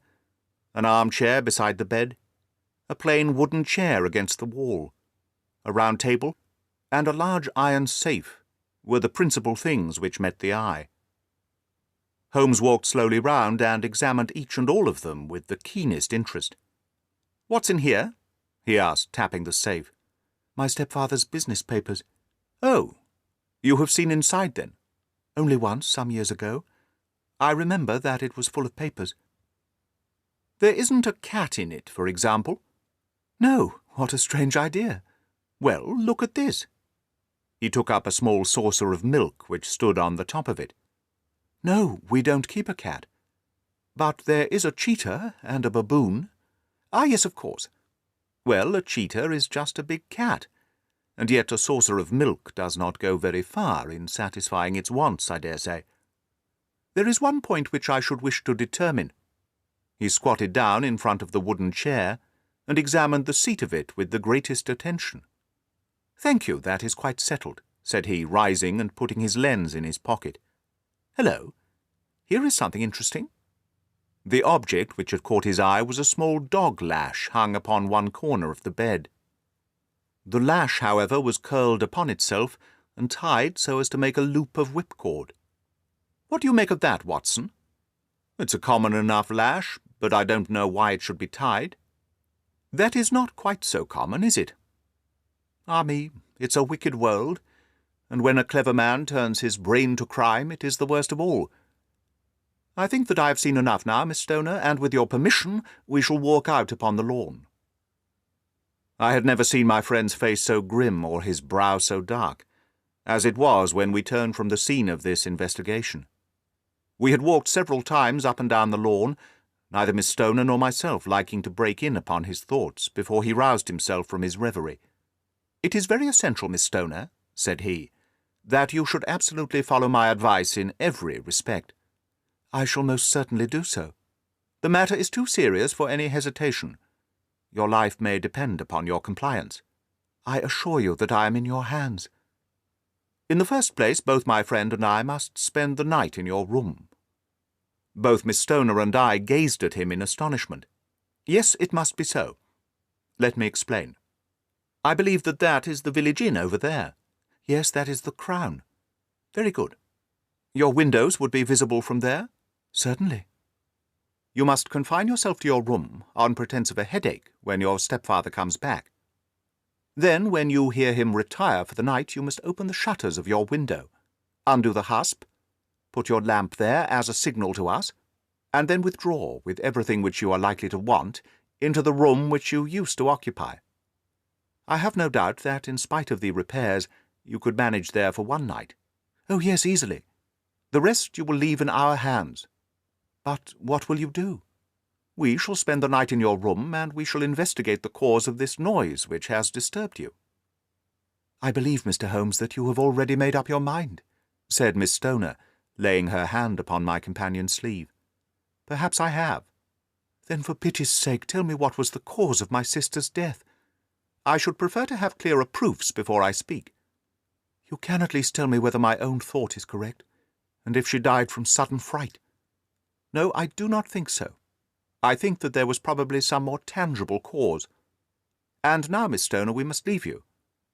an armchair beside the bed, a plain wooden chair against the wall, a round table, and a large iron safe were the principal things which met the eye. Holmes walked slowly round and examined each and all of them with the keenest interest. "What's in here?" he asked, tapping the safe. "My stepfather's business papers." "Oh, you have seen inside, then?" "Only once, some years ago. I remember that it was full of papers." "There isn't a cat in it, for example?" "No, what a strange idea." "Well, look at this." He took up a small saucer of milk which stood on the top of it. "No, we don't keep a cat." "But there is a cheetah and a baboon." "Ah, yes, of course. Well, a cheetah is just a big cat, and yet a saucer of milk does not go very far in satisfying its wants, I dare say. There is one point which I should wish to determine." He squatted down in front of the wooden chair and examined the seat of it with the greatest attention. "Thank you, that is quite settled," said he, rising and putting his lens in his pocket. "Hello, here is something interesting." The object which had caught his eye was a small dog lash hung upon one corner of the bed. The lash, however, was curled upon itself and tied so as to make a loop of whipcord. "What do you make of that, Watson?" "It's a common enough lash, but I don't know why it should be tied." "That is not quite so common, is it?" "Ah me, it's a wicked world, and when a clever man turns his brain to crime, it is the worst of all. I think that I have seen enough now, Miss Stoner, and with your permission we shall walk out upon the lawn." I had never seen my friend's face so grim or his brow so dark, as it was when we turned from the scene of this investigation. We had walked several times up and down the lawn, neither Miss Stoner nor myself liking to break in upon his thoughts before he roused himself from his reverie. "It is very essential, Miss Stoner," said he, "that you should absolutely follow my advice in every respect. I shall most certainly do so. The matter is too serious for any hesitation. Your life may depend upon your compliance. I assure you that I am in your hands. In the first place, both my friend and I must spend the night in your room." Both Miss Stoner and I gazed at him in astonishment. "Yes, it must be so. Let me explain. I believe that is the village inn over there. Yes, that is the Crown. Very good. Your windows would be visible from there? Certainly. You must confine yourself to your room on pretence of a headache when your stepfather comes back. Then, when you hear him retire for the night, you must open the shutters of your window, undo the hasp, put your lamp there as a signal to us, and then withdraw, with everything which you are likely to want, into the room which you used to occupy. I have no doubt that, in spite of the repairs, you could manage there for one night. Oh, yes, easily. The rest you will leave in our hands. But what will you do? We shall spend the night in your room, and we shall investigate the cause of this noise which has disturbed you." "I believe, Mr. Holmes, that you have already made up your mind," said Miss Stoner, laying her hand upon my companion's sleeve. "Perhaps I have. Then for pity's sake tell me what was the cause of my sister's death. I should prefer to have clearer proofs before I speak. You can at least tell me whether my own thought is correct, and if she died from sudden fright. No, I do not think so. I think that there was probably some more tangible cause. And now, Miss Stoner, we must leave you,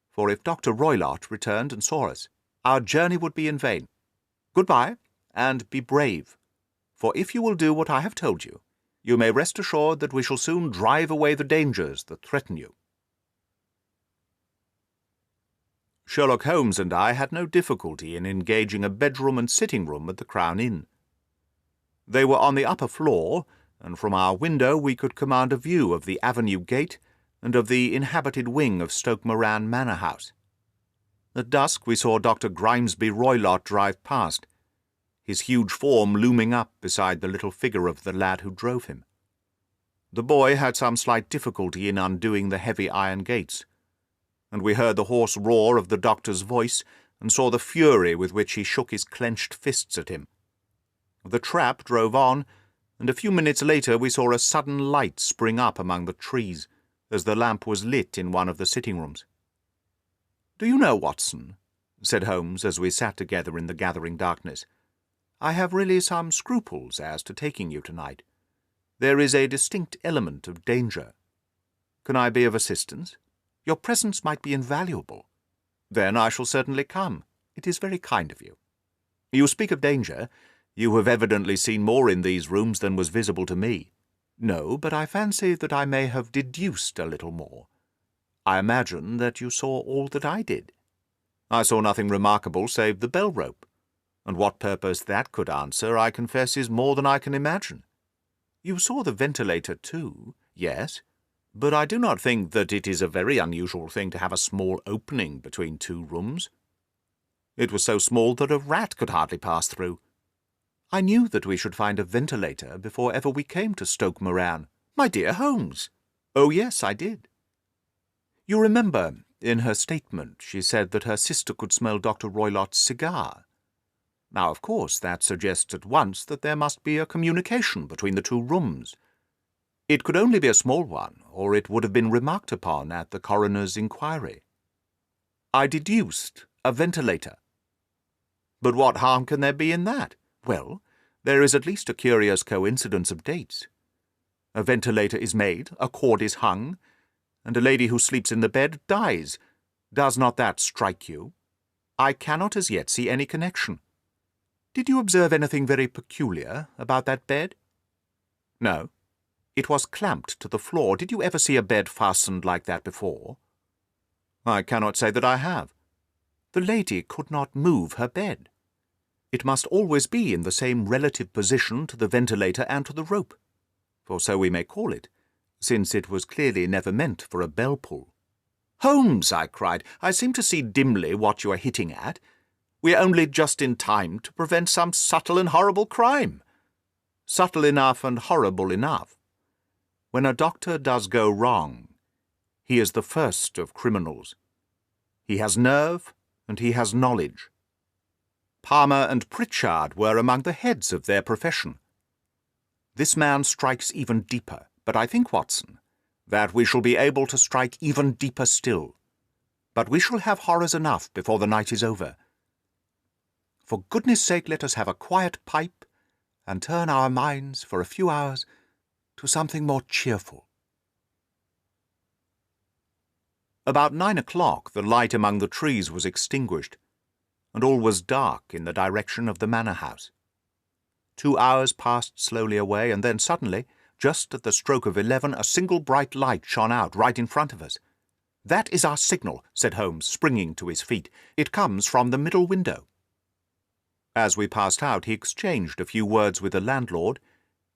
for if Dr. Roylott returned and saw us, our journey would be in vain. Good-bye, and be brave, for if you will do what I have told you, you may rest assured that we shall soon drive away the dangers that threaten you." Sherlock Holmes and I had no difficulty in engaging a bedroom and sitting-room at the Crown Inn. They were on the upper floor, and from our window we could command a view of the avenue gate and of the inhabited wing of Stoke Moran Manor House. At dusk we saw Dr. Grimesby Roylott drive past, his huge form looming up beside the little figure of the lad who drove him. The boy had some slight difficulty in undoing the heavy iron gates, and we heard the hoarse roar of the doctor's voice and saw the fury with which he shook his clenched fists at him. The trap drove on, and a few minutes later we saw a sudden light spring up among the trees, as the lamp was lit in one of the sitting-rooms. "Do you know, Watson," said Holmes as we sat together in the gathering darkness, "I have really some scruples as to taking you tonight. There is a distinct element of danger. Can I be of assistance? Your presence might be invaluable. Then I shall certainly come. It is very kind of you. You speak of danger. You have evidently seen more in these rooms than was visible to me. No, but I fancy that I may have deduced a little more. I imagine that you saw all that I did. I saw nothing remarkable save the bell-rope, and what purpose that could answer, I confess, is more than I can imagine. You saw the ventilator too, yes, but I do not think that it is a very unusual thing to have a small opening between two rooms. It was so small that a rat could hardly pass through. I knew that we should find a ventilator before ever we came to Stoke Moran. My dear Holmes! Oh, yes, I did. You remember, in her statement, she said that her sister could smell Dr. Roylott's cigar. Now, of course, that suggests at once that there must be a communication between the two rooms. It could only be a small one, or it would have been remarked upon at the coroner's inquiry. I deduced a ventilator. But what harm can there be in that? Well, there is at least a curious coincidence of dates. A ventilator is made, a cord is hung, and a lady who sleeps in the bed dies. Does not that strike you? I cannot as yet see any connection. Did you observe anything very peculiar about that bed? No. It was clamped to the floor. Did you ever see a bed fastened like that before? I cannot say that I have. The lady could not move her bed. It must always be in the same relative position to the ventilator and to the rope, for so we may call it, since it was clearly never meant for a bell-pull. Holmes, I cried, I seem to see dimly what you are hitting at. We are only just in time to prevent some subtle and horrible crime. Subtle enough and horrible enough. When a doctor does go wrong, he is the first of criminals. He has nerve and he has knowledge. Palmer and Pritchard were among the heads of their profession. This man strikes even deeper, but I think, Watson, that we shall be able to strike even deeper still. But we shall have horrors enough before the night is over. For goodness' sake, let us have a quiet pipe and turn our minds for a few hours to something more cheerful. About 9 o'clock the light among the trees was extinguished, and all was dark in the direction of the manor house. 2 hours passed slowly away, and then suddenly, just at the stroke of 11, a single bright light shone out right in front of us. "That is our signal," said Holmes, springing to his feet. "It comes from the middle window." As we passed out, he exchanged a few words with the landlord,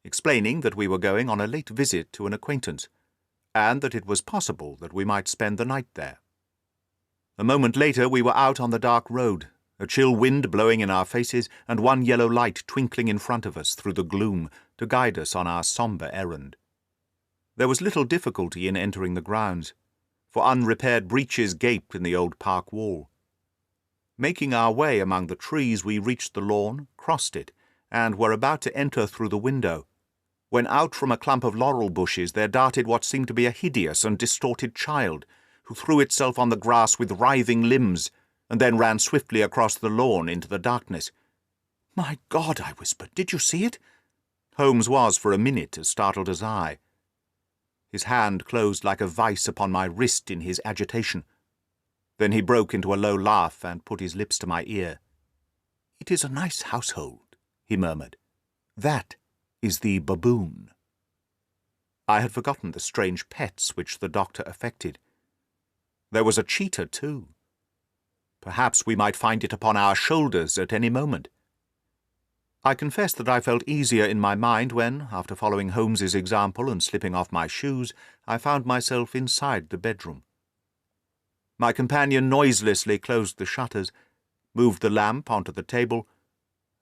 explaining that we were going on a late visit to an acquaintance, and that it was possible that we might spend the night there. A moment later we were out on the dark road, a chill wind blowing in our faces, and one yellow light twinkling in front of us through the gloom to guide us on our sombre errand. There was little difficulty in entering the grounds, for unrepaired breaches gaped in the old park wall. Making our way among the trees, we reached the lawn, crossed it, and were about to enter through the window, when out from a clump of laurel bushes there darted what seemed to be a hideous and distorted child, who threw itself on the grass with writhing limbs, and then ran swiftly across the lawn into the darkness. "My God!" I whispered. "Did you see it?" Holmes was for a minute as startled as I. His hand closed like a vice upon my wrist in his agitation. Then he broke into a low laugh and put his lips to my ear. "It is a nice household," he murmured. "That is the baboon." I had forgotten the strange pets which the doctor affected. There was a cheetah, too. Perhaps we might find it upon our shoulders at any moment. I confess that I felt easier in my mind when, after following Holmes's example and slipping off my shoes, I found myself inside the bedroom. My companion noiselessly closed the shutters, moved the lamp onto the table,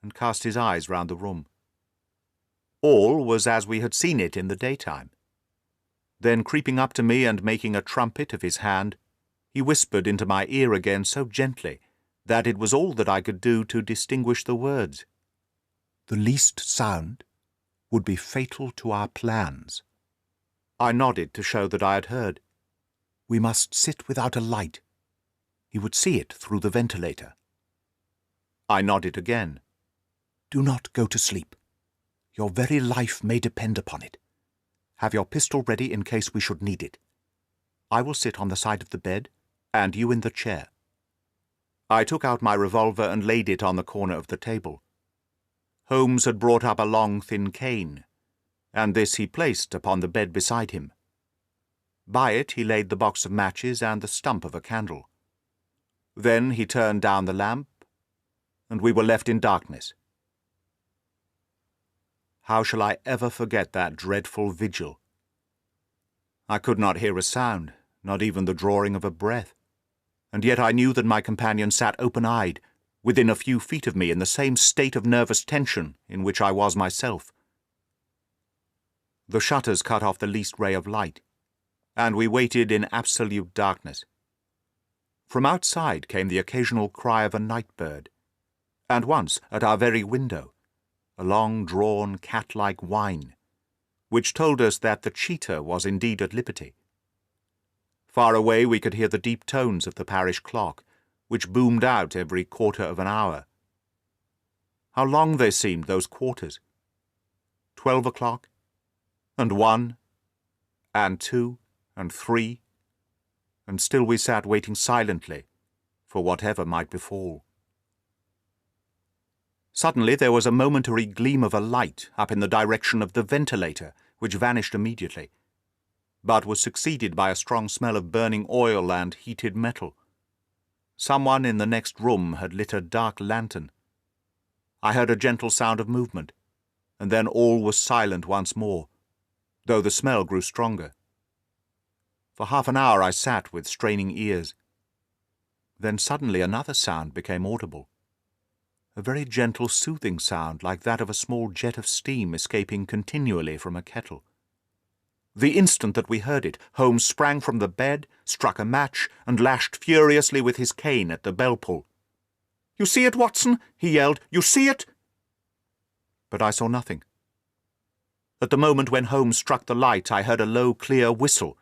and cast his eyes round the room. All was as we had seen it in the daytime. Then, creeping up to me and making a trumpet of his hand, he whispered into my ear again so gently that it was all that I could do to distinguish the words. "The least sound would be fatal to our plans." I nodded to show that I had heard. "We must sit without a light. He would see it through the ventilator." I nodded again. "Do not go to sleep. Your very life may depend upon it. Have your pistol ready in case we should need it. I will sit on the side of the bed, and you in the chair." I took out my revolver and laid it on the corner of the table. Holmes had brought up a long, thin cane, and this he placed upon the bed beside him. By it he laid the box of matches and the stump of a candle. Then he turned down the lamp, and we were left in darkness. How shall I ever forget that dreadful vigil? I could not hear a sound, not even the drawing of a breath, and yet I knew that my companion sat open-eyed, within a few feet of me, in the same state of nervous tension in which I was myself. The shutters cut off the least ray of light, and we waited in absolute darkness. From outside came the occasional cry of a night-bird, and once, at our very window, a long-drawn, cat-like whine, which told us that the cheetah was indeed at liberty. Far away we could hear the deep tones of the parish clock, which boomed out every quarter of an hour. How long they seemed, those quarters! 12 o'clock, and 1, and 2, and 3, and still we sat waiting silently for whatever might befall. Suddenly there was a momentary gleam of a light up in the direction of the ventilator, which vanished immediately, but was succeeded by a strong smell of burning oil and heated metal. Someone in the next room had lit a dark lantern. I heard a gentle sound of movement, and then all was silent once more, though the smell grew stronger. For half an hour I sat with straining ears. Then suddenly another sound became audible, a very gentle, soothing sound like that of a small jet of steam escaping continually from a kettle. The instant that we heard it, Holmes sprang from the bed, struck a match, and lashed furiously with his cane at the bell-pull. "You see it, Watson?" he yelled. "You see it?" But I saw nothing. At the moment when Holmes struck the light, I heard a low, clear whistle,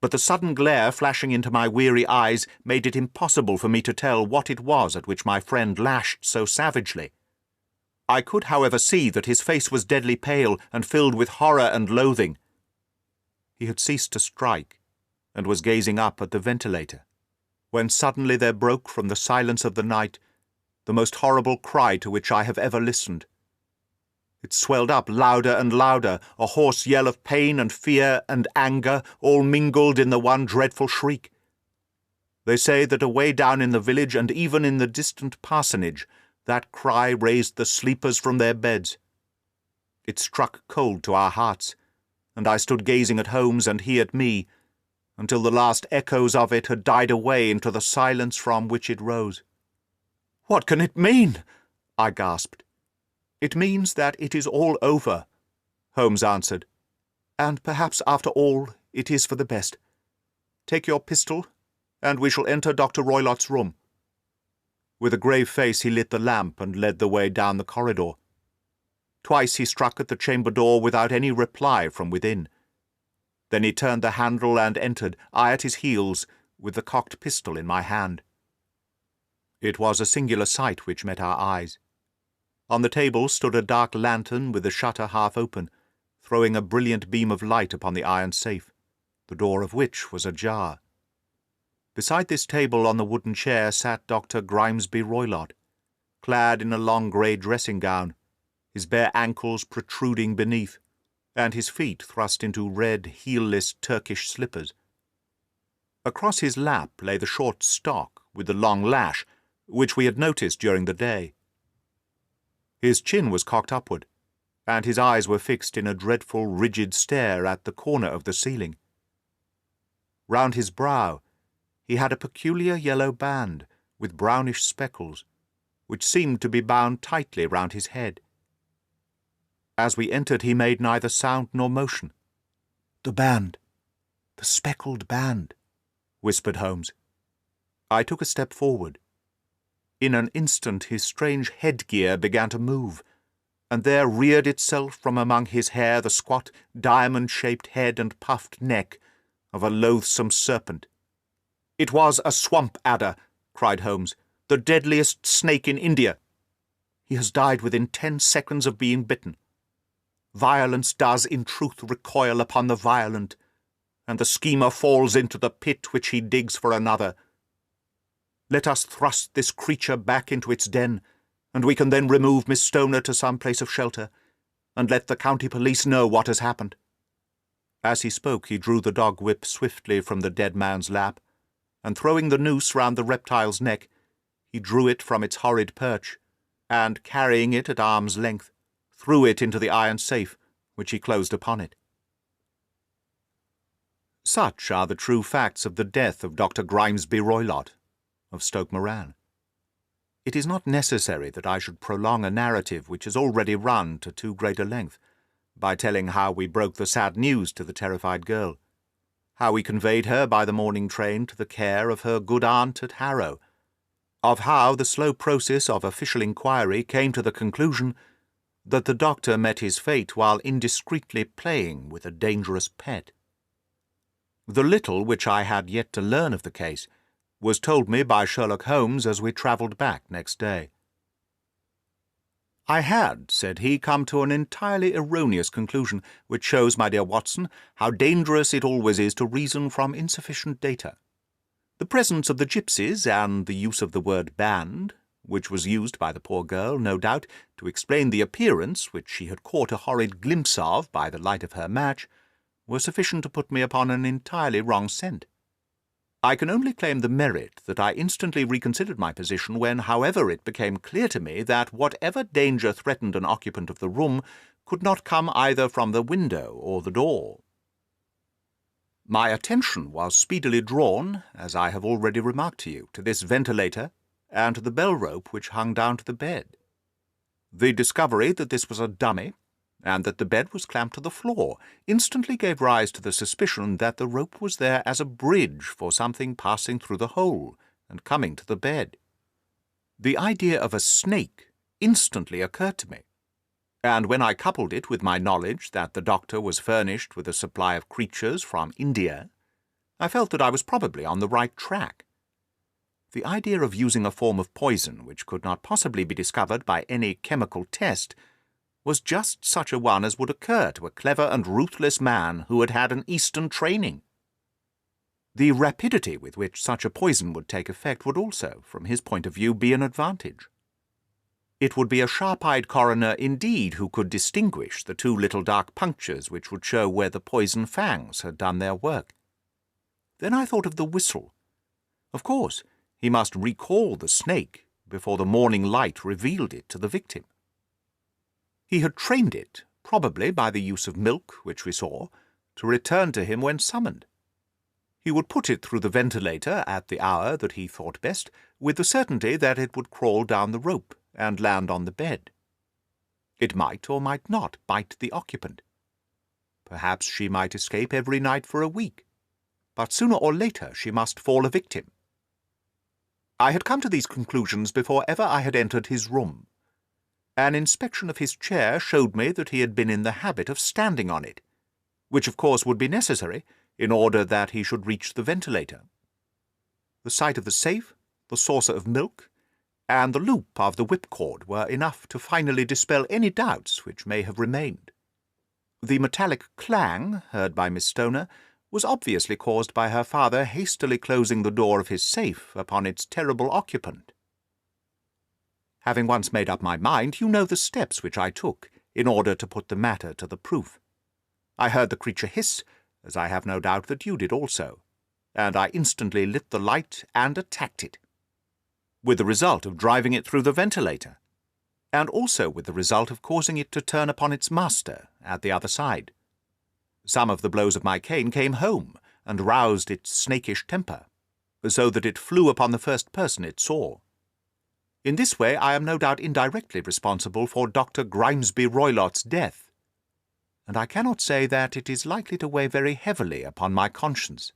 but the sudden glare flashing into my weary eyes made it impossible for me to tell what it was at which my friend lashed so savagely. I could, however, see that his face was deadly pale and filled with horror and loathing. He had ceased to strike, and was gazing up at the ventilator, when suddenly there broke from the silence of the night the most horrible cry to which I have ever listened. It swelled up louder and louder, a hoarse yell of pain and fear and anger, all mingled in the one dreadful shriek. They say that away down in the village and even in the distant parsonage, that cry raised the sleepers from their beds. It struck cold to our hearts, and I stood gazing at Holmes and he at me, until the last echoes of it had died away into the silence from which it rose. "What can it mean?" I gasped. "It means that it is all over," Holmes answered, "and perhaps after all it is for the best. Take your pistol, and we shall enter Dr. Roylott's room." With a grave face he lit the lamp and led the way down the corridor. Twice he struck at the chamber door without any reply from within. Then he turned the handle and entered, I at his heels, with the cocked pistol in my hand. It was a singular sight which met our eyes. On the table stood a dark lantern with the shutter half open, throwing a brilliant beam of light upon the iron safe, the door of which was ajar. Beside this table on the wooden chair sat Dr. Grimesby Roylott, clad in a long grey dressing-gown, his bare ankles protruding beneath, and his feet thrust into red, heel-less Turkish slippers. Across his lap lay the short stock with the long lash, which we had noticed during the day. His chin was cocked upward, and his eyes were fixed in a dreadful, rigid stare at the corner of the ceiling. Round his brow he had a peculiar yellow band, with brownish speckles, which seemed to be bound tightly round his head. As we entered he made neither sound nor motion. "The band, the speckled band," whispered Holmes. I took a step forward. In an instant his strange headgear began to move, and there reared itself from among his hair the squat, diamond-shaped head and puffed neck of a loathsome serpent. "It was a swamp adder," cried Holmes, "the deadliest snake in India. He has died within 10 seconds of being bitten. Violence does in truth recoil upon the violent, and the schemer falls into the pit which he digs for another. Let us thrust this creature back into its den, and we can then remove Miss Stoner to some place of shelter, and let the county police know what has happened." As he spoke he drew the dog-whip swiftly from the dead man's lap, and throwing the noose round the reptile's neck, he drew it from its horrid perch, and, carrying it at arm's length, threw it into the iron safe, which he closed upon it. Such are the true facts of the death of Dr. Grimesby Roylott, of Stoke Moran. It is not necessary that I should prolong a narrative which has already run to too great a length, by telling how we broke the sad news to the terrified girl, how we conveyed her by the morning train to the care of her good aunt at Harrow, of how the slow process of official inquiry came to the conclusion that the doctor met his fate while indiscreetly playing with a dangerous pet. The little which I had yet to learn of the case was told me by Sherlock Holmes as we travelled back next day. "I had," said he, "come to an entirely erroneous conclusion, which shows, my dear Watson, how dangerous it always is to reason from insufficient data. The presence of the gipsies, and the use of the word band, which was used by the poor girl, no doubt, to explain the appearance which she had caught a horrid glimpse of by the light of her match, were sufficient to put me upon an entirely wrong scent. I can only claim the merit that I instantly reconsidered my position when, however, it became clear to me that whatever danger threatened an occupant of the room could not come either from the window or the door. My attention was speedily drawn, as I have already remarked to you, to this ventilator and to the bell-rope which hung down to the bed. The discovery that this was a dummy, and that the bed was clamped to the floor, instantly gave rise to the suspicion that the rope was there as a bridge for something passing through the hole and coming to the bed. The idea of a snake instantly occurred to me, and when I coupled it with my knowledge that the doctor was furnished with a supply of creatures from India, I felt that I was probably on the right track. The idea of using a form of poison which could not possibly be discovered by any chemical test was just such a one as would occur to a clever and ruthless man who had had an Eastern training. The rapidity with which such a poison would take effect would also, from his point of view, be an advantage. It would be a sharp-eyed coroner indeed who could distinguish the two little dark punctures which would show where the poison fangs had done their work. Then I thought of the whistle. Of course, he must recall the snake before the morning light revealed it to the victim. He had trained it, probably by the use of milk, which we saw, to return to him when summoned. He would put it through the ventilator at the hour that he thought best, with the certainty that it would crawl down the rope and land on the bed. It might or might not bite the occupant. Perhaps she might escape every night for a week, but sooner or later she must fall a victim. I had come to these conclusions before ever I had entered his room. An inspection of his chair showed me that he had been in the habit of standing on it, which of course would be necessary in order that he should reach the ventilator. The sight of the safe, the saucer of milk, and the loop of the whipcord were enough to finally dispel any doubts which may have remained. The metallic clang heard by Miss Stoner was obviously caused by her father hastily closing the door of his safe upon its terrible occupant. Having once made up my mind, you know the steps which I took in order to put the matter to the proof. I heard the creature hiss, as I have no doubt that you did also, and I instantly lit the light and attacked it, with the result of driving it through the ventilator, and also with the result of causing it to turn upon its master at the other side. Some of the blows of my cane came home and roused its snakish temper, so that it flew upon the first person it saw. In this way I am no doubt indirectly responsible for Dr. Grimesby Roylott's death, and I cannot say that it is likely to weigh very heavily upon my conscience.